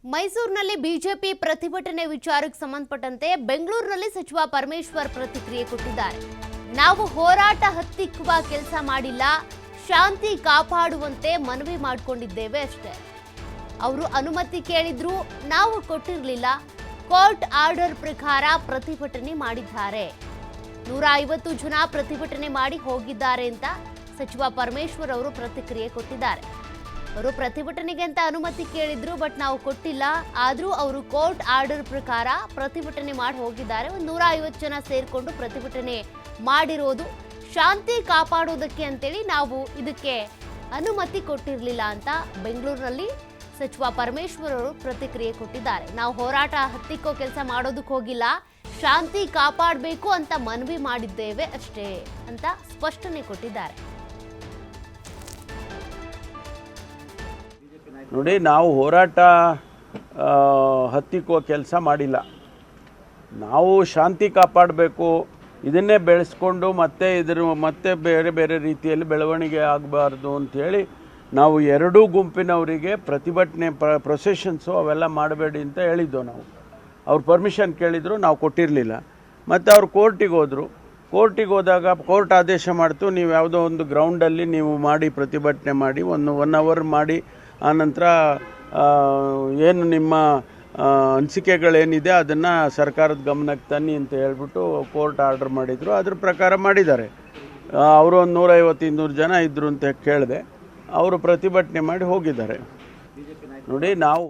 ಮೈಸೂರಿನಲ್ಲಿ ಬಿಜೆಪಿ ಪ್ರತಿಭಟನೆ ವಿಚಾರಕ್ಕೆ ಸಂಬಂಧಪಟ್ಟಂತೆ ಬೆಂಗಳೂರಿನಲ್ಲಿ ಸಚಿವ ಪರಮೇಶ್ವರ್ ಪ್ರತಿಕ್ರಿಯೆ ಕೊಟ್ಟಿದ್ದಾರೆ. ನಾವು ಹೋರಾಟ ಹತ್ತಿಕ್ಕುವ ಕೆಲಸ ಮಾಡಿಲ್ಲ, ಶಾಂತಿ ಕಾಪಾಡುವಂತೆ ಮನವಿ ಮಾಡಿಕೊಂಡಿದ್ದೇವೆ ಅಷ್ಟೇ. ಅವರು ಅನುಮತಿ ಕೇಳಿದ್ರು, ನಾವು ಕೊಟ್ಟಿರಲಿಲ್ಲ. ಕೋರ್ಟ್ ಆರ್ಡರ್ ಪ್ರಕಾರ ಪ್ರತಿಭಟನೆ ಮಾಡಿದ್ದಾರೆ. 150 ಜನ ಪ್ರತಿಭಟನೆ ಮಾಡಿ ಹೋಗಿದ್ದಾರೆ ಅಂತ ಸಚಿವ ಪರಮೇಶ್ವರ್ ಅವರು ಪ್ರತಿಕ್ರಿಯೆ ಕೊಟ್ಟಿದ್ದಾರೆ. ಅವರು ಪ್ರತಿಭಟನೆಗೆ ಅಂತ ಅನುಮತಿ ಕೇಳಿದ್ರು, ಬಟ್ ನಾವು ಕೊಟ್ಟಿಲ್ಲ. ಆದರೂ ಅವರು ಕೋರ್ಟ್ ಆರ್ಡರ್ ಪ್ರಕಾರ ಪ್ರತಿಭಟನೆ ಮಾಡಿ ಹೋಗಿದ್ದಾರೆ. 150 ಜನ ಸೇರ್ಕೊಂಡು ಪ್ರತಿಭಟನೆ ಮಾಡಿರೋದು ಶಾಂತಿ ಕಾಪಾಡೋದಕ್ಕೆ ಅಂತೇಳಿ ನಾವು ಇದಕ್ಕೆ ಅನುಮತಿ ಕೊಟ್ಟಿರಲಿಲ್ಲ ಅಂತ ಬೆಂಗಳೂರಿನಲ್ಲಿ ಸಚಿವ ಪರಮೇಶ್ವರ್ ಅವರು ಪ್ರತಿಕ್ರಿಯೆ ಕೊಟ್ಟಿದ್ದಾರೆ. ನಾವು ಹೋರಾಟ ಹತ್ತಿಕ್ಕೋ ಕೆಲಸ ಮಾಡೋದಕ್ಕೆ ಹೋಗಿಲ್ಲ, ಶಾಂತಿ ಕಾಪಾಡಬೇಕು ಅಂತ ಮನವಿ ಮಾಡಿದ್ದೇವೆ ಅಷ್ಟೇ ಅಂತ ಸ್ಪಷ್ಟನೆ ಕೊಟ್ಟಿದ್ದಾರೆ. ನೋಡಿ, ನಾವು ಹೋರಾಟ ಹತ್ತಿಕ್ಕುವ ಕೆಲಸ ಮಾಡಿಲ್ಲ. ನಾವು ಶಾಂತಿ ಕಾಪಾಡಬೇಕು, ಇದನ್ನೇ ಬೆಳೆಸ್ಕೊಂಡು ಮತ್ತೆ ಬೇರೆ ಬೇರೆ ರೀತಿಯಲ್ಲಿ ಬೆಳವಣಿಗೆ ಆಗಬಾರ್ದು ಅಂಥೇಳಿ ನಾವು ಎರಡೂ ಗುಂಪಿನವರಿಗೆ ಪ್ರತಿಭಟನೆ ಪ್ರೊಸೆಷನ್ಸು ಅವೆಲ್ಲ ಮಾಡಬೇಡಿ ಅಂತ ಹೇಳಿದ್ದೋ. ನಾವು ಅವ್ರು ಪರ್ಮಿಷನ್ ಕೇಳಿದ್ರು, ನಾವು ಕೊಟ್ಟಿರಲಿಲ್ಲ. ಮತ್ತು ಅವ್ರು ಕೋರ್ಟಿಗೆ ಹೋದರು. ಕೋರ್ಟಿಗೆ ಹೋದಾಗ ಕೋರ್ಟ್ ಆದೇಶ ಮಾಡ್ತು, ನೀವು ಯಾವುದೋ ಒಂದು ಗ್ರೌಂಡಲ್ಲಿ ನೀವು ಮಾಡಿ ಪ್ರತಿಭಟನೆ ಮಾಡಿ 1 ಅವರ್ ಮಾಡಿ, ಆನಂತರ ಏನು ನಿಮ್ಮ ಅನಿಸಿಕೆಗಳೇನಿದೆ ಅದನ್ನು ಸರ್ಕಾರದ ಗಮನಕ್ಕೆ ತನ್ನಿ ಅಂತ ಹೇಳ್ಬಿಟ್ಟು ಕೋರ್ಟ್ ಆರ್ಡರ್ ಮಾಡಿದರು. ಅದ್ರ ಪ್ರಕಾರ ಮಾಡಿದ್ದಾರೆ. ಅವರು ಒಂದು 150-200 ಜನ ಇದ್ದರು ಅಂತ ಕೇಳಿದೆ. ಅವರು ಪ್ರತಿಭಟನೆ ಮಾಡಿ ಹೋಗಿದ್ದಾರೆ. ನೋಡಿ, ನಾವು